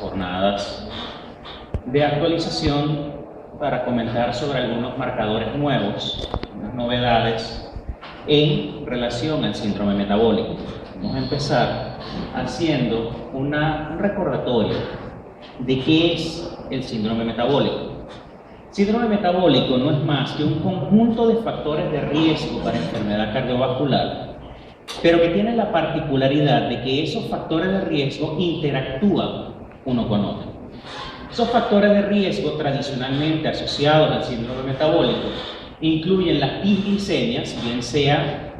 jornadas de actualización para comentar sobre algunos marcadores nuevos, unas novedades en relación al síndrome metabólico. Vamos a empezar haciendo un recordatorio de qué es el síndrome metabólico. El síndrome metabólico no es más que un conjunto de factores de riesgo para enfermedad cardiovascular, pero que tiene la particularidad de que esos factores de riesgo interactúan uno con otro. Esos factores de riesgo tradicionalmente asociados al síndrome metabólico incluyen las disglicemias, bien sea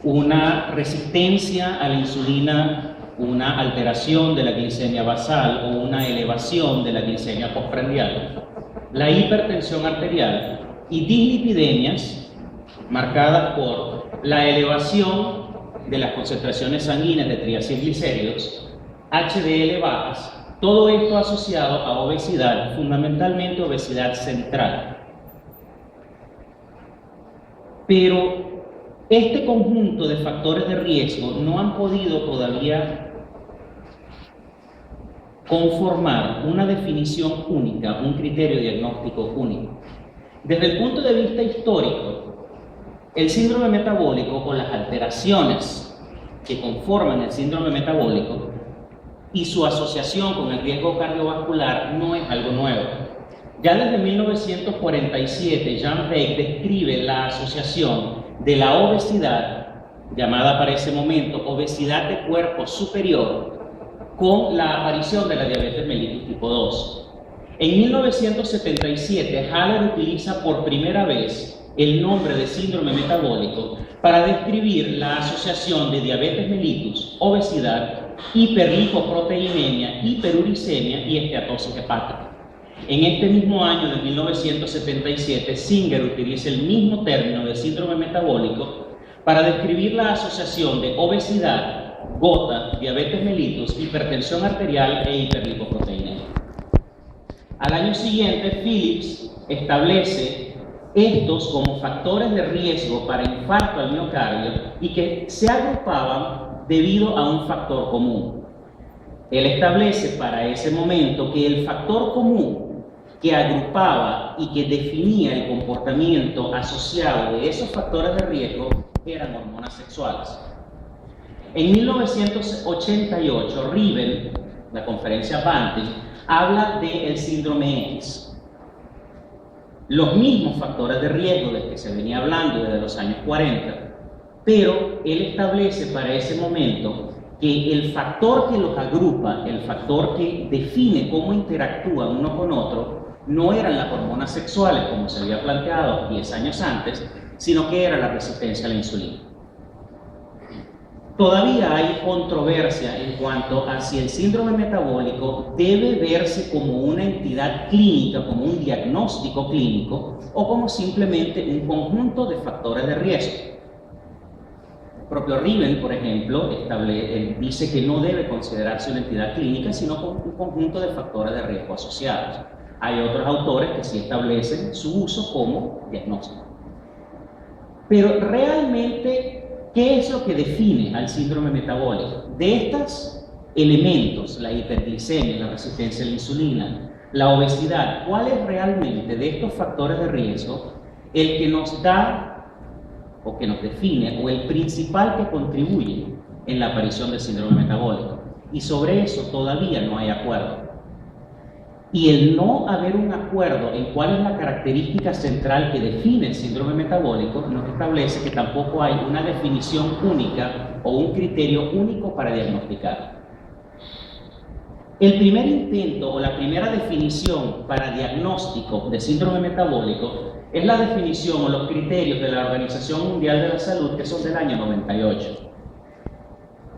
una resistencia a la insulina, una alteración de la glicemia basal o una elevación de la glicemia postprandial, la hipertensión arterial y dislipidemias marcadas por la elevación de las concentraciones sanguíneas de triacilglicéridos, HDL bajas, todo esto asociado a obesidad, fundamentalmente obesidad central. Pero este conjunto de factores de riesgo no han podido todavía conformar una definición única, un criterio diagnóstico único. Desde el punto de vista histórico, el síndrome metabólico o las alteraciones que conforman el síndrome metabólico y su asociación con el riesgo cardiovascular no es algo nuevo. Ya desde 1947, Jean Beck describe la asociación de la obesidad, llamada para ese momento obesidad de cuerpo superior, con la aparición de la diabetes mellitus tipo 2. En 1977, Haller utiliza por primera vez el nombre de síndrome metabólico para describir la asociación de diabetes mellitus, obesidad, hiperlipoproteinemia, hiperuricemia y esteatosis hepática. En este mismo año de 1977, Singer utiliza el mismo término de síndrome metabólico para describir la asociación de obesidad, gota, diabetes mellitus, hipertensión arterial e hiperlipoproteinemia. Al año siguiente, Phillips establece estos como factores de riesgo para infarto al miocardio y que se agrupaban debido a un factor común. Él establece para ese momento que el factor común que agrupaba y que definía el comportamiento asociado de esos factores de riesgo eran hormonas sexuales. En 1988, Riven, la conferencia Banting, habla del síndrome X. Los mismos factores de riesgo del que se venía hablando desde los años 40, pero él establece para ese momento que el factor que los agrupa, el factor que define cómo interactúan uno con otro, no eran las hormonas sexuales como se había planteado 10 años antes, sino que era la resistencia a la insulina. Todavía hay controversia en cuanto a si el síndrome metabólico debe verse como una entidad clínica, como un diagnóstico clínico, o como simplemente un conjunto de factores de riesgo. El propio Riven, por ejemplo, dice que no debe considerarse una entidad clínica, sino como un conjunto de factores de riesgo asociados. Hay otros autores que sí establecen su uso como diagnóstico. Pero realmente, ¿qué es lo que define al síndrome metabólico? De estos elementos, la hiperglicemia, la resistencia a la insulina, la obesidad, ¿cuál es realmente de estos factores de riesgo el que nos da o que nos define o el principal que contribuye en la aparición del síndrome metabólico? Y sobre eso todavía no hay acuerdo. Y el no haber un acuerdo en cuál es la característica central que define el síndrome metabólico nos establece que tampoco hay una definición única o un criterio único para diagnosticar. El primer intento o la primera definición para diagnóstico de síndrome metabólico es la definición o los criterios de la Organización Mundial de la Salud, que son del año 98.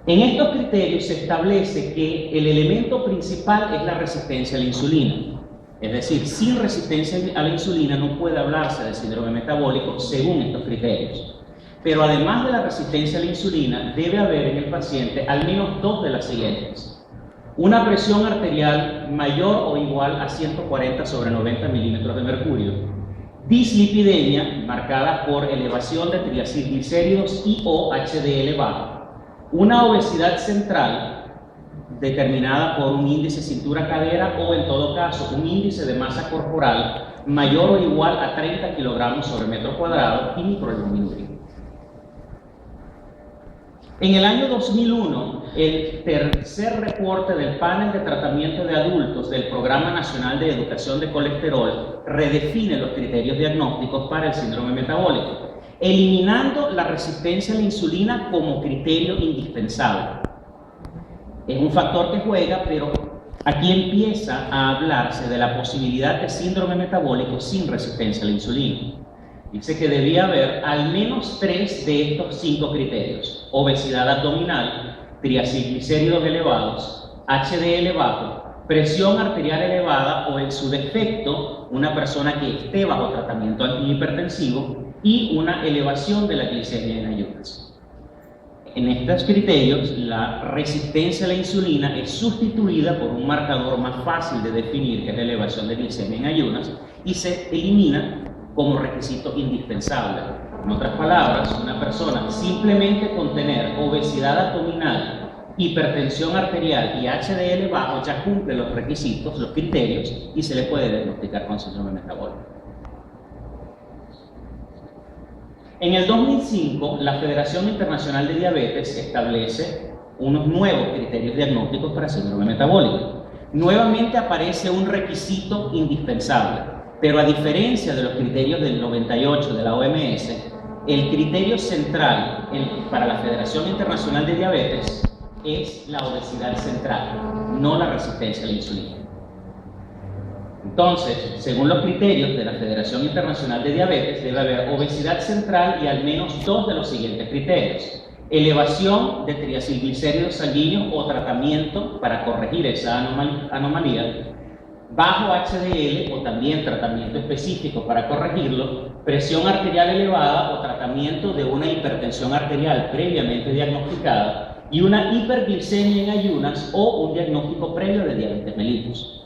En estos criterios se establece que el elemento principal es la resistencia a la insulina. Es decir, sin resistencia a la insulina no puede hablarse de síndrome metabólico según estos criterios. Pero además de la resistencia a la insulina, debe haber en el paciente al menos dos de las siguientes. Una presión arterial mayor o igual a 140/90 milímetros de mercurio. Dislipidemia marcada por elevación de triacilglicéridos y o HDL bajo. Una obesidad central determinada por un índice cintura-cadera o, en todo caso, un índice de masa corporal mayor o igual a 30 kilogramos sobre metro cuadrado y microalbuminúrico. En el año 2001, el tercer reporte del panel de tratamiento de adultos del Programa Nacional de Educación de Colesterol redefine los criterios diagnósticos para el síndrome metabólico, eliminando la resistencia a la insulina como criterio indispensable. Es un factor que juega, pero aquí empieza a hablarse de la posibilidad de síndrome metabólico sin resistencia a la insulina. Dice que debía haber al menos 3 de estos 5 criterios: obesidad abdominal, triacilglicéridos elevados, HDL bajo, presión arterial elevada o, en su defecto, una persona que esté bajo tratamiento antihipertensivo y una elevación de la glicemia en ayunas. En estos criterios, la resistencia a la insulina es sustituida por un marcador más fácil de definir, que es la elevación de glicemia en ayunas, y se elimina como requisito indispensable. En otras palabras, una persona simplemente con tener obesidad abdominal, hipertensión arterial y HDL bajo ya cumple los requisitos, los criterios, y se le puede diagnosticar con síndrome metabólico. En el 2005, la Federación Internacional de Diabetes establece unos nuevos criterios diagnósticos para síndrome metabólico. Nuevamente aparece un requisito indispensable, pero a diferencia de los criterios del 98 de la OMS, el criterio central para la Federación Internacional de Diabetes es la obesidad central, no la resistencia a la insulina. Entonces, según los criterios de la Federación Internacional de Diabetes, debe haber obesidad central y al menos 2 de los siguientes criterios: elevación de triacilglicéridos sanguíneos o tratamiento para corregir esa anomalía, bajo HDL o también tratamiento específico para corregirlo, presión arterial elevada o tratamiento de una hipertensión arterial previamente diagnosticada y una hiperglicemia en ayunas o un diagnóstico previo de diabetes mellitus.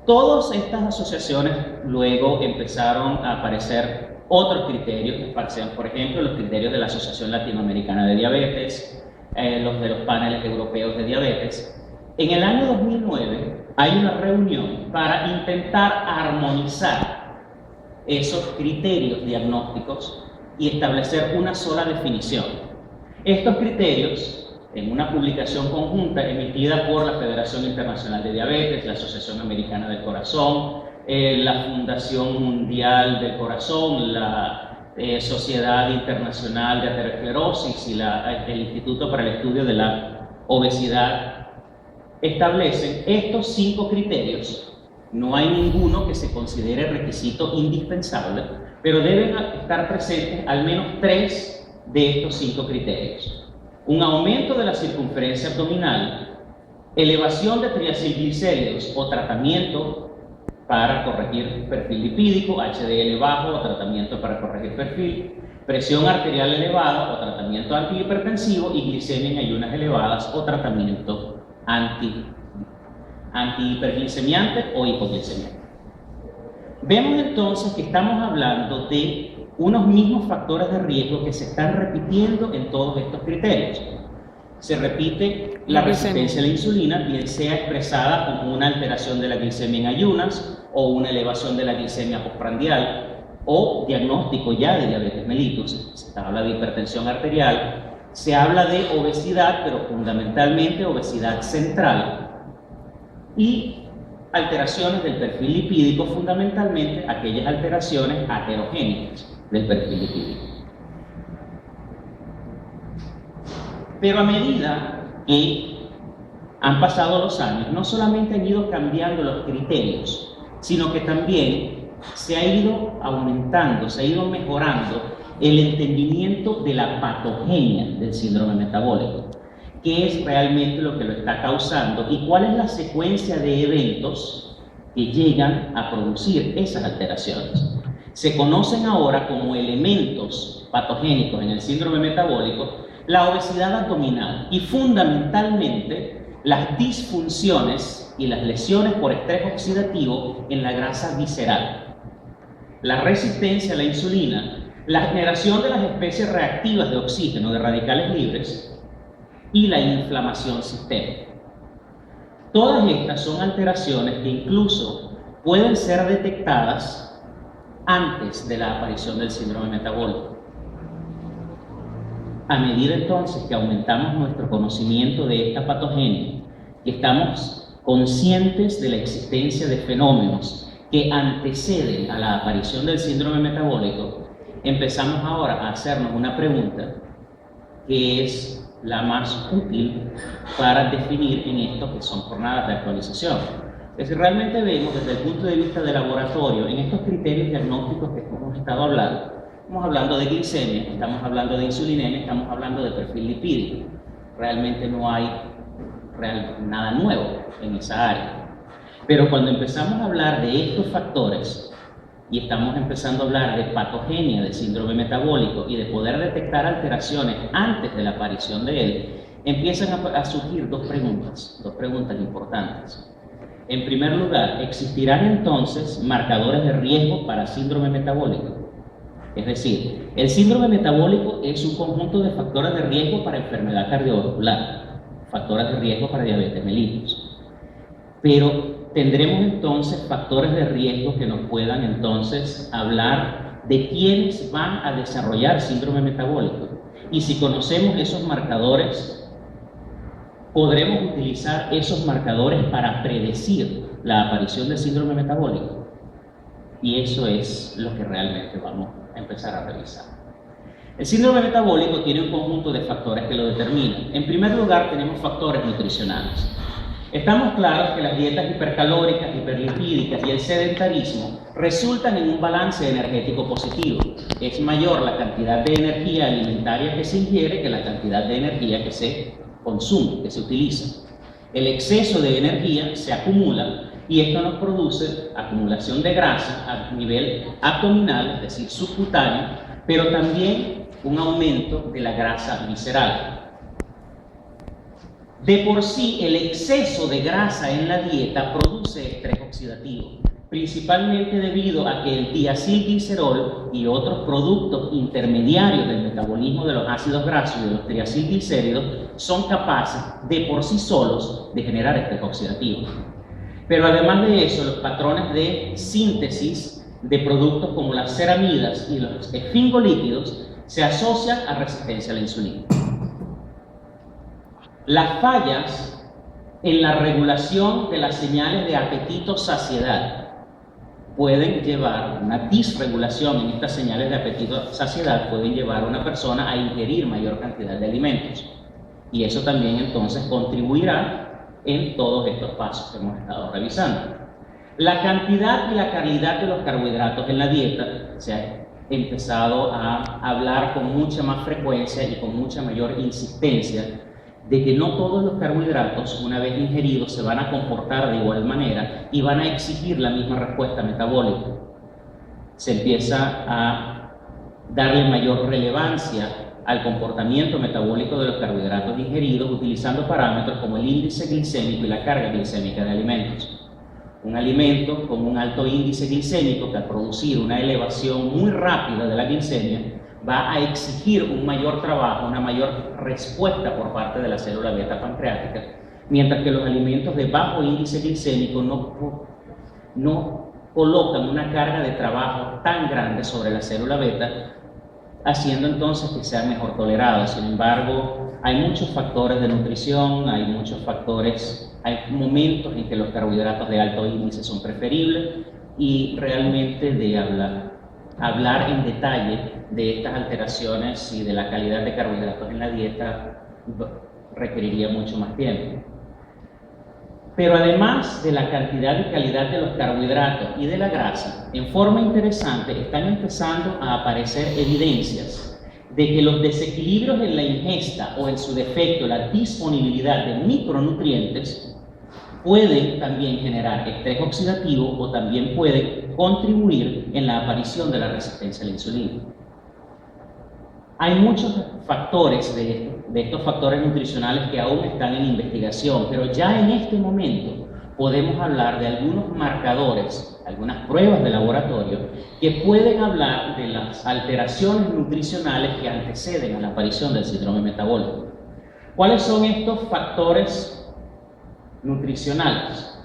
Todas estas asociaciones luego empezaron a aparecer otros criterios, por ejemplo, los criterios de la Asociación Latinoamericana de Diabetes, los de los paneles europeos de diabetes. En el año 2009 hay una reunión para intentar armonizar esos criterios diagnósticos y establecer una sola definición. Estos criterios, en una publicación conjunta emitida por la Federación Internacional de Diabetes, la Asociación Americana del Corazón, la Fundación Mundial del Corazón, la Sociedad Internacional de Aterosclerosis y el Instituto para el Estudio de la Obesidad, establecen estos 5 criterios. No hay ninguno que se considere requisito indispensable, pero deben estar presentes al menos 3 de estos 5 criterios: un aumento de la circunferencia abdominal, elevación de triacilglicéridos o tratamiento para corregir perfil lipídico, HDL bajo o tratamiento para corregir perfil, presión arterial elevada o tratamiento antihipertensivo y glicemia en ayunas elevadas o tratamiento antihiperglicemiante o hipoglicemiante. Vemos entonces que estamos hablando de unos mismos factores de riesgo que se están repitiendo en todos estos criterios. Se repite la resistencia a la insulina, bien sea expresada como una alteración de la glicemia en ayunas o una elevación de la glicemia postprandial o diagnóstico ya de diabetes mellitus. Se habla de hipertensión arterial, se habla de obesidad, pero fundamentalmente obesidad central, y alteraciones del perfil lipídico, fundamentalmente aquellas alteraciones aterogénicas del perfil lipídico. Pero a medida que han pasado los años, no solamente han ido cambiando los criterios, sino que también se ha ido aumentando, se ha ido mejorando el entendimiento de la patogenia del síndrome metabólico, qué es realmente lo que lo está causando y cuál es la secuencia de eventos que llegan a producir esas alteraciones. Se conocen ahora como elementos patogénicos en el síndrome metabólico la obesidad abdominal y fundamentalmente las disfunciones y las lesiones por estrés oxidativo en la grasa visceral, la resistencia a la insulina, la generación de las especies reactivas de oxígeno de radicales libres y la inflamación sistémica. Todas estas son alteraciones que incluso pueden ser detectadas antes de la aparición del síndrome metabólico. A medida entonces que aumentamos nuestro conocimiento de esta patogenia, que estamos conscientes de la existencia de fenómenos que anteceden a la aparición del síndrome metabólico, empezamos ahora a hacernos una pregunta que es la más útil para definir en esto que son jornadas de actualización. Es decir, realmente vemos desde el punto de vista del laboratorio, en estos criterios diagnósticos que hemos estado hablando, estamos hablando de glicemia, estamos hablando de insulinemia, estamos hablando de perfil lipídico. Realmente no hay nada nuevo en esa área. Pero cuando empezamos a hablar de estos factores y estamos empezando a hablar de patogenia del síndrome metabólico y de poder detectar alteraciones antes de la aparición de él, empiezan a surgir dos preguntas importantes. En primer lugar, ¿existirán entonces marcadores de riesgo para síndrome metabólico? Es decir, el síndrome metabólico es un conjunto de factores de riesgo para enfermedad cardiovascular, factores de riesgo para diabetes mellitus. Pero tendremos entonces factores de riesgo que nos puedan entonces hablar de quiénes van a desarrollar síndrome metabólico. Y si conocemos esos marcadores, podremos utilizar esos marcadores para predecir la aparición del síndrome metabólico. Y eso es lo que realmente vamos a empezar a revisar. El síndrome metabólico tiene un conjunto de factores que lo determinan. En primer lugar, tenemos factores nutricionales. Estamos claros que las dietas hipercalóricas, hiperlipídicas y el sedentarismo resultan en un balance energético positivo. Es mayor la cantidad de energía alimentaria que se ingiere que la cantidad de energía que se consume, que se utiliza. El exceso de energía se acumula y esto nos produce acumulación de grasa a nivel abdominal, es decir, subcutáneo, pero también un aumento de la grasa visceral. De por sí, el exceso de grasa en la dieta produce estrés oxidativo, principalmente debido a que el diacilglicerol y otros productos intermediarios del metabolismo de los ácidos grasos y de los triacilglicéridos son capaces de por sí solos de generar estrés oxidativo. Pero además de eso, los patrones de síntesis de productos como las ceramidas y los esfingolípidos se asocian a resistencia a la insulina. Las fallas en la regulación de las señales de apetito-saciedad pueden llevar, una disregulación en estas señales de apetito-saciedad pueden llevar a una persona a ingerir mayor cantidad de alimentos. Y eso también entonces contribuirá en todos estos pasos que hemos estado revisando. La cantidad y la calidad de los carbohidratos en la dieta se ha empezado a hablar con mucha más frecuencia y con mucha mayor insistencia de que no todos los carbohidratos, una vez ingeridos, se van a comportar de igual manera y van a exigir la misma respuesta metabólica. Se empieza a darle mayor relevancia al comportamiento metabólico de los carbohidratos ingeridos utilizando parámetros como el índice glicémico y la carga glicémica de alimentos. Un alimento con un alto índice glicémico que al producir una elevación muy rápida de la glicemia va a exigir un mayor trabajo, una mayor respuesta por parte de la célula beta pancreática, mientras que los alimentos de bajo índice glicémico no colocan una carga de trabajo tan grande sobre la célula beta, haciendo entonces que sea mejor tolerado. Sin embargo, hay muchos factores de nutrición, hay momentos en que los carbohidratos de alto índice son preferibles y realmente de hablar en detalle de estas alteraciones y de la calidad de carbohidratos en la dieta requeriría mucho más tiempo. Pero además de la cantidad y calidad de los carbohidratos y de la grasa, en forma interesante están empezando a aparecer evidencias de que los desequilibrios en la ingesta o en su defecto la disponibilidad de micronutrientes pueden también generar estrés oxidativo o también pueden contribuir en la aparición de la resistencia a la insulina. Hay muchos factores de estos factores nutricionales que aún están en investigación, pero ya en este momento podemos hablar de algunos marcadores, algunas pruebas de laboratorio que pueden hablar de las alteraciones nutricionales que anteceden a la aparición del síndrome metabólico. ¿Cuáles son estos factores nutricionales?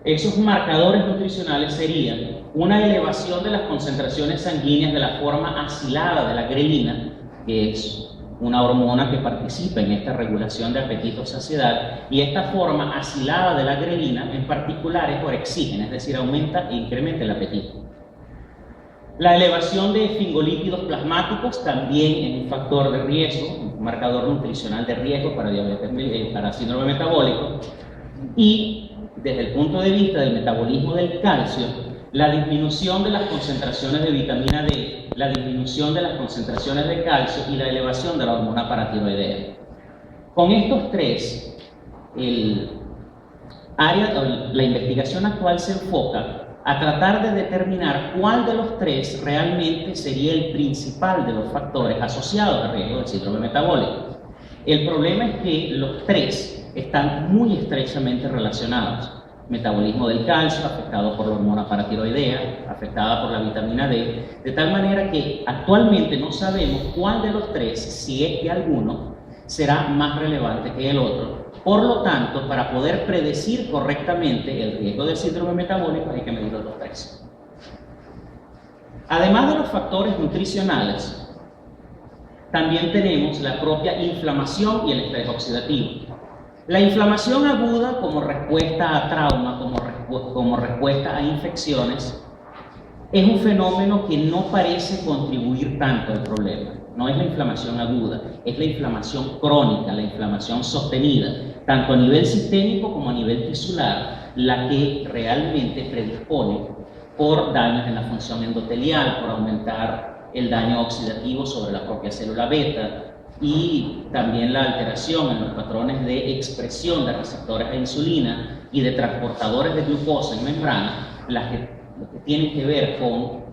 Esos marcadores nutricionales serían una elevación de las concentraciones sanguíneas de la forma acilada de la grelina, que es una hormona que participa en esta regulación de apetito o saciedad, y esta forma acilada de la grelina en particular es orexígena, es decir, aumenta e incrementa el apetito. La elevación de esfingolípidos plasmáticos también es un factor de riesgo, un marcador nutricional de riesgo para diabetes, para síndrome metabólico, y desde el punto de vista del metabolismo del calcio, la disminución de las concentraciones de vitamina D, la disminución de las concentraciones de calcio y la elevación de la hormona paratiroidea. Con estos tres, la investigación actual se enfoca a tratar de determinar cuál de los tres realmente sería el principal de los factores asociados al riesgo del síndrome metabólico. El problema es que los tres están muy estrechamente relacionados. Metabolismo del calcio, afectado por la hormona paratiroidea, afectada por la vitamina D, de tal manera que actualmente no sabemos cuál de los tres, si es que alguno, será más relevante que el otro. Por lo tanto, para poder predecir correctamente el riesgo del síndrome metabólico hay que medir los tres. Además de los factores nutricionales, también tenemos la propia inflamación y el estrés oxidativo. La inflamación aguda como respuesta a trauma, como respuesta a infecciones, es un fenómeno que no parece contribuir tanto al problema. No es la inflamación aguda, es la inflamación crónica, la inflamación sostenida, tanto a nivel sistémico como a nivel tisular, la que realmente predispone por daños en la función endotelial, por aumentar el daño oxidativo sobre la propia célula beta, y también la alteración en los patrones de expresión de receptores de insulina y de transportadores de glucosa en membrana, lo que tienen que ver con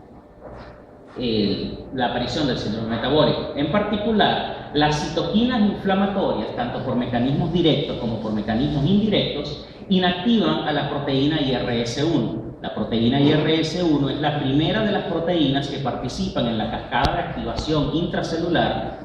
la aparición del síndrome metabólico. En particular, las citoquinas inflamatorias, tanto por mecanismos directos como por mecanismos indirectos, inactivan a la proteína IRS1. La proteína IRS1 es la primera de las proteínas que participan en la cascada de activación intracelular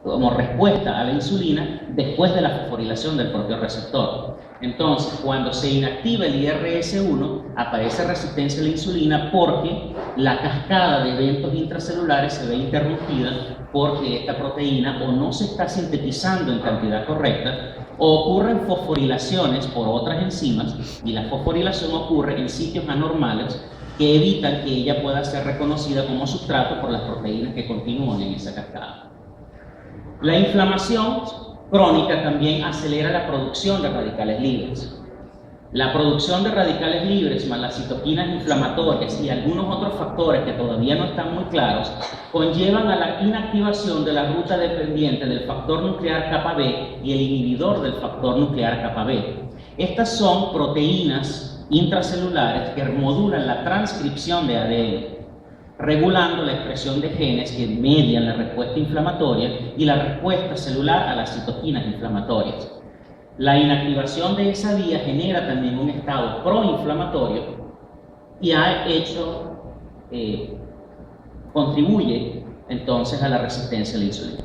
como respuesta a la insulina después de la fosforilación del propio receptor. Entonces, cuando se inactiva el IRS1, aparece resistencia a la insulina porque la cascada de eventos intracelulares se ve interrumpida porque esta proteína o no se está sintetizando en cantidad correcta o ocurren fosforilaciones por otras enzimas, y la fosforilación ocurre en sitios anormales que evitan que ella pueda ser reconocida como sustrato por las proteínas que continúan en esa cascada. La inflamación crónica también acelera la producción de radicales libres. La producción de radicales libres más las citoquinas inflamatorias y algunos otros factores que todavía no están muy claros conllevan a la inactivación de la ruta dependiente del factor nuclear kappa B y el inhibidor del factor nuclear kappa B. Estas son proteínas intracelulares que modulan la transcripción de ADN, regulando la expresión de genes que median la respuesta inflamatoria y la respuesta celular a las citoquinas inflamatorias. La inactivación de esa vía genera también un estado proinflamatorio y contribuye entonces a la resistencia a la insulina.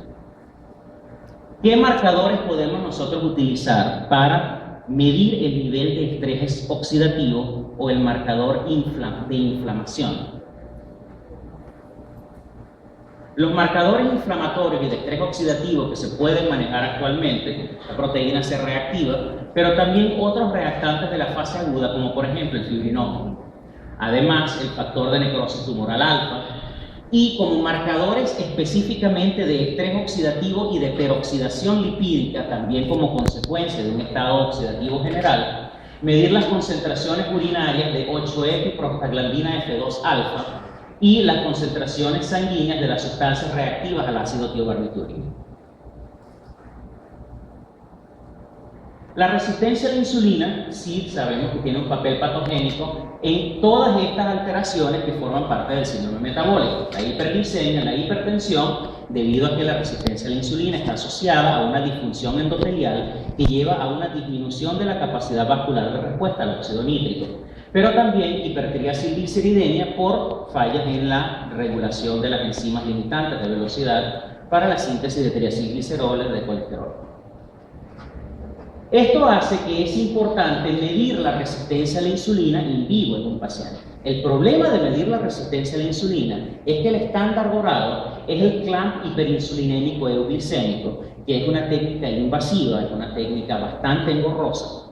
¿Qué marcadores podemos nosotros utilizar para medir el nivel de estrés oxidativo o el marcador de inflamación? Los marcadores inflamatorios y de estrés oxidativo que se pueden manejar actualmente, la proteína C reactiva, pero también otros reactantes de la fase aguda, como por ejemplo el fibrinógeno. Además, el factor de necrosis tumoral alfa, y como marcadores específicamente de estrés oxidativo y de peroxidación lipídica, también como consecuencia de un estado oxidativo general, medir las concentraciones urinarias de 8-epiprostaglandina F2 alfa, y las concentraciones sanguíneas de las sustancias reactivas al ácido tiobarbitúrico. La resistencia a la insulina, sí sabemos que tiene un papel patogénico en todas estas alteraciones que forman parte del síndrome metabólico. La hiperglicemia, la hipertensión, debido a que la resistencia a la insulina está asociada a una disfunción endotelial que lleva a una disminución de la capacidad vascular de respuesta al óxido nítrico, pero también hipertriacilisceridemia por fallas en la regulación de las enzimas limitantes de velocidad para la síntesis de triacilgliceroles de colesterol. Esto hace que es importante medir la resistencia a la insulina in vivo en un paciente. El problema de medir la resistencia a la insulina es que el estándar dorado es el clamp hiperinsulinémico euglicémico, que es una técnica invasiva, es una técnica bastante engorrosa.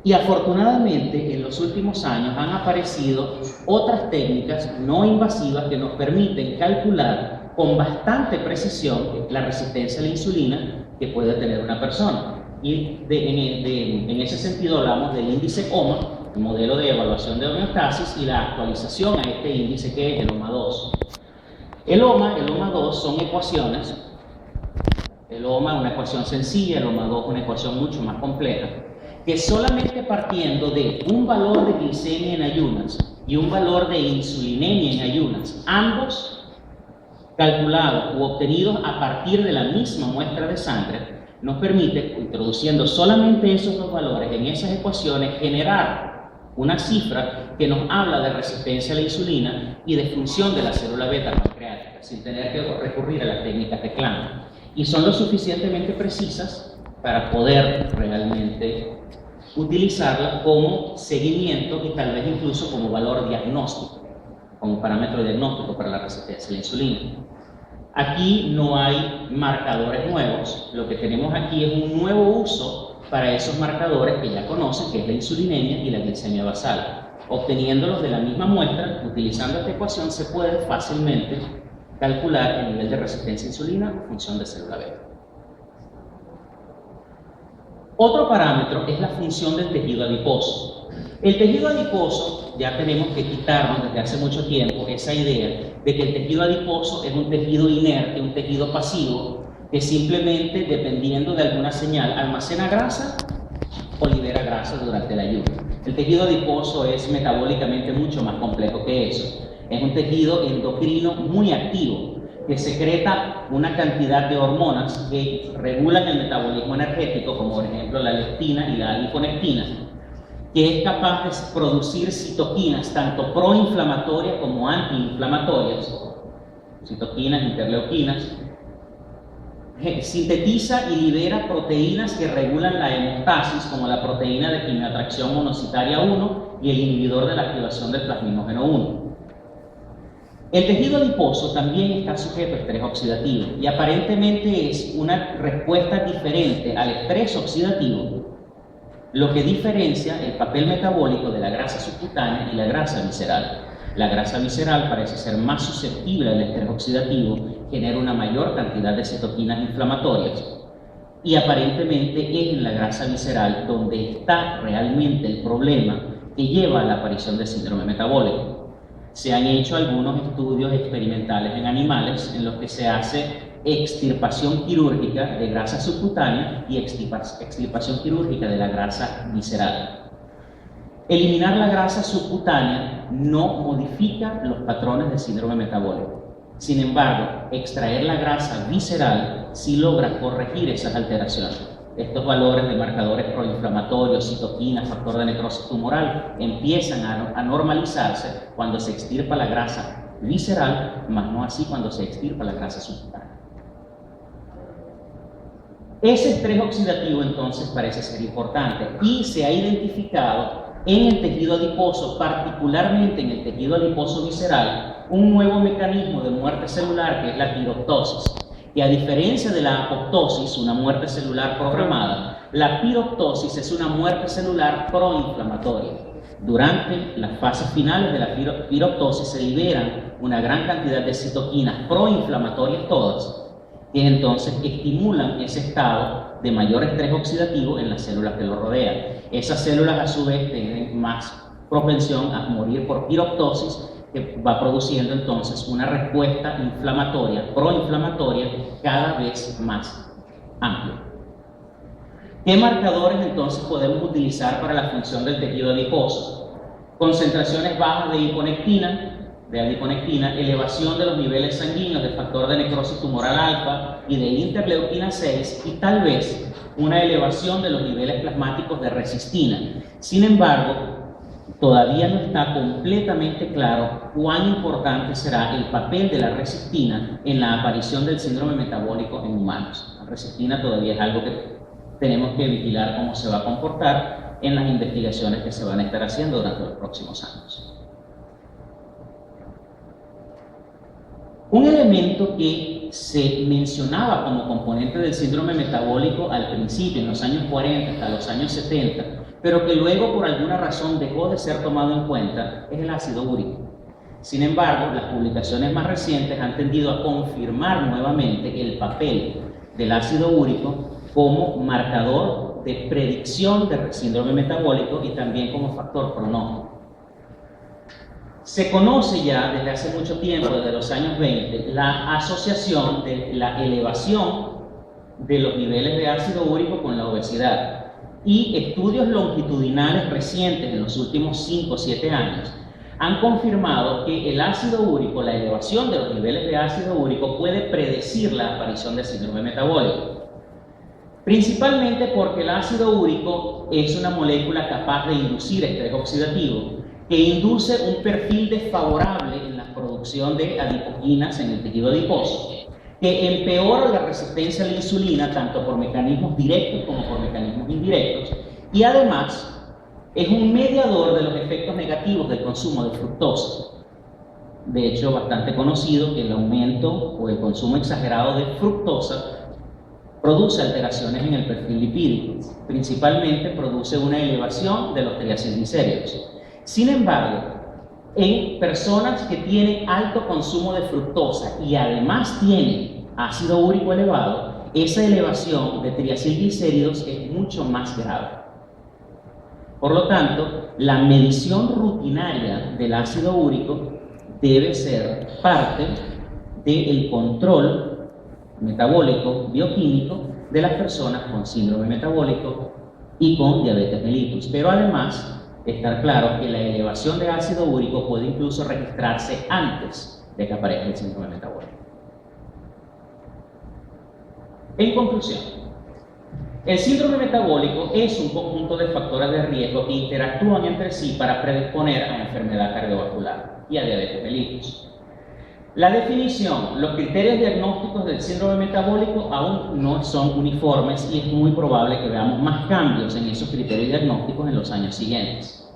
Y afortunadamente en los últimos años han aparecido otras técnicas no invasivas que nos permiten calcular con bastante precisión la resistencia a la insulina que puede tener una persona. Y en ese sentido hablamos del índice OMA, el modelo de evaluación de homeostasis, y la actualización a este índice que es el OMA2. El OMA2 son ecuaciones. El OMA una ecuación sencilla, el OMA2 una ecuación mucho más compleja, que solamente partiendo de un valor de glicemia en ayunas y un valor de insulinemia en ayunas, ambos calculados u obtenidos a partir de la misma muestra de sangre, nos permite, introduciendo solamente esos dos valores en esas ecuaciones, generar una cifra que nos habla de resistencia a la insulina y de función de la célula beta pancreática, sin tener que recurrir a las técnicas de clamp. Y son lo suficientemente precisas para poder realmente utilizarlas como seguimiento y tal vez incluso como valor diagnóstico, como parámetro diagnóstico para la resistencia a la insulina. Aquí no hay marcadores nuevos, lo que tenemos aquí es un nuevo uso para esos marcadores que ya conocen, que es la insulinemia y la glicemia basal. Obteniéndolos de la misma muestra, utilizando esta ecuación, se puede fácilmente calcular el nivel de resistencia a insulina o función de célula beta. Otro parámetro es la función del tejido adiposo. El tejido adiposo, ya tenemos que quitarnos desde hace mucho tiempo esa idea de que el tejido adiposo es un tejido inerte, un tejido pasivo, que simplemente, dependiendo de alguna señal, almacena grasa o libera grasa durante el ayuno. El tejido adiposo es metabólicamente mucho más complejo que eso. Es un tejido endocrino muy activo, que secreta una cantidad de hormonas que regulan el metabolismo energético, como por ejemplo la leptina y la adiponectina, que es capaz de producir citoquinas, tanto proinflamatorias como antiinflamatorias, citoquinas, interleuquinas, sintetiza y libera proteínas que regulan la hemostasis, como la proteína de quimioatracción monocitaria 1 y el inhibidor de la activación del plasminógeno 1. El tejido adiposo también está sujeto a estrés oxidativo y aparentemente es una respuesta diferente al estrés oxidativo, lo que diferencia el papel metabólico de la grasa subcutánea y la grasa visceral. La grasa visceral parece ser más susceptible al estrés oxidativo, genera una mayor cantidad de citoquinas inflamatorias y aparentemente es en la grasa visceral donde está realmente el problema que lleva a la aparición del síndrome metabólico. Se han hecho algunos estudios experimentales en animales en los que se hace extirpación quirúrgica de grasa subcutánea y extirpación quirúrgica de la grasa visceral. Eliminar la grasa subcutánea no modifica los patrones de síndrome metabólico. Sin embargo, extraer la grasa visceral sí logra corregir esas alteraciones. Estos valores de marcadores proinflamatorios, citoquinas, factor de necrosis tumoral empiezan a normalizarse cuando se extirpa la grasa visceral, más no así cuando se extirpa la grasa subcutánea. Ese estrés oxidativo entonces parece ser importante y se ha identificado en el tejido adiposo, particularmente en el tejido adiposo visceral, un nuevo mecanismo de muerte celular que es la piroptosis. Y a diferencia de la apoptosis, una muerte celular programada, la piroptosis es una muerte celular proinflamatoria. Durante las fases finales de la piroptosis se liberan una gran cantidad de citoquinas proinflamatorias todas, que entonces estimulan ese estado de mayor estrés oxidativo en las células que lo rodean. Esas células a su vez tienen más propensión a morir por piroptosis, que va produciendo entonces una respuesta inflamatoria, proinflamatoria, cada vez más amplia. ¿Qué marcadores entonces podemos utilizar para la función del tejido adiposo? Concentraciones bajas de adiponectina, elevación de los niveles sanguíneos del factor de necrosis tumoral alfa y de interleuquina 6 y tal vez una elevación de los niveles plasmáticos de resistina. Sin embargo, todavía no está completamente claro cuán importante será el papel de la resistina en la aparición del síndrome metabólico en humanos. La resistina todavía es algo que tenemos que vigilar cómo se va a comportar en las investigaciones que se van a estar haciendo durante los próximos años. Un elemento que se mencionaba como componente del síndrome metabólico al principio, en los años 40 hasta los años 70, pero que luego por alguna razón dejó de ser tomado en cuenta, es el ácido úrico. Sin embargo, las publicaciones más recientes han tendido a confirmar nuevamente el papel del ácido úrico como marcador de predicción del síndrome metabólico y también como factor pronóstico. Se conoce ya desde hace mucho tiempo, desde los años 20, la asociación de la elevación de los niveles de ácido úrico con la obesidad. Y estudios longitudinales recientes en los últimos 5 o 7 años han confirmado que el ácido úrico, la elevación de los niveles de ácido úrico, puede predecir la aparición del síndrome metabólico. Principalmente porque el ácido úrico es una molécula capaz de inducir estrés oxidativo, que induce un perfil desfavorable en la producción de adipoquinas en el tejido adiposo, que empeora la resistencia a la insulina tanto por mecanismos directos como por mecanismos indirectos, y además es un mediador de los efectos negativos del consumo de fructosa. De hecho, bastante conocido que el aumento o el consumo exagerado de fructosa produce alteraciones en el perfil lipídico, principalmente produce una elevación de los triacilglicéridos. Sin embargo, en personas que tienen alto consumo de fructosa y además tienen ácido úrico elevado, esa elevación de triacilglicéridos es mucho más grave. Por lo tanto, la medición rutinaria del ácido úrico debe ser parte del control metabólico bioquímico de las personas con síndrome metabólico y con diabetes mellitus. Pero además, estar claro que la elevación de ácido úrico puede incluso registrarse antes de que aparezca el síndrome metabólico. En conclusión, el síndrome metabólico es un conjunto de factores de riesgo que interactúan entre sí para predisponer a enfermedad cardiovascular y a diabetes mellitus. La definición, los criterios diagnósticos del síndrome metabólico aún no son uniformes y es muy probable que veamos más cambios en esos criterios diagnósticos en los años siguientes.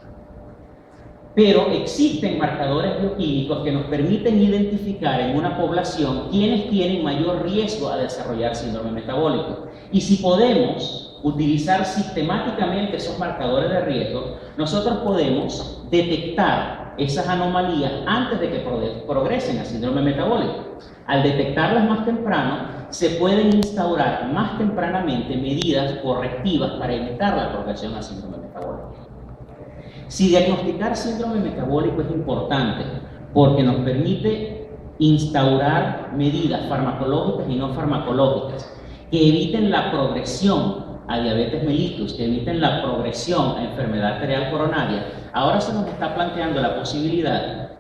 Pero existen marcadores bioquímicos que nos permiten identificar en una población quienes tienen mayor riesgo a desarrollar síndrome metabólico. Y si podemos utilizar sistemáticamente esos marcadores de riesgo, nosotros podemos detectar esas anomalías antes de que progresen a síndrome metabólico. Al detectarlas más temprano, se pueden instaurar más tempranamente medidas correctivas para evitar la progresión a síndrome metabólico. Si diagnosticar síndrome metabólico es importante porque nos permite instaurar medidas farmacológicas y no farmacológicas que eviten la progresión a diabetes mellitus, que eviten la progresión a enfermedad arterial coronaria, ahora se nos está planteando la posibilidad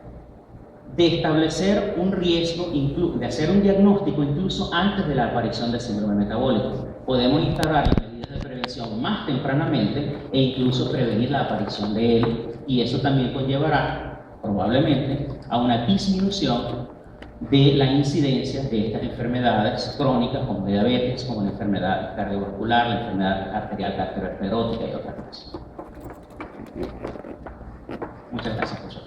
de establecer un riesgo, de hacer un diagnóstico incluso antes de la aparición del síndrome metabólico. Podemos instaurar medidas de prevención más tempranamente e incluso prevenir la aparición de él, y eso también conllevará probablemente a una disminución de la incidencia de estas enfermedades crónicas como diabetes, como la enfermedad cardiovascular, la enfermedad arterial aterosclerótica y otras más. Muchas gracias por su atención.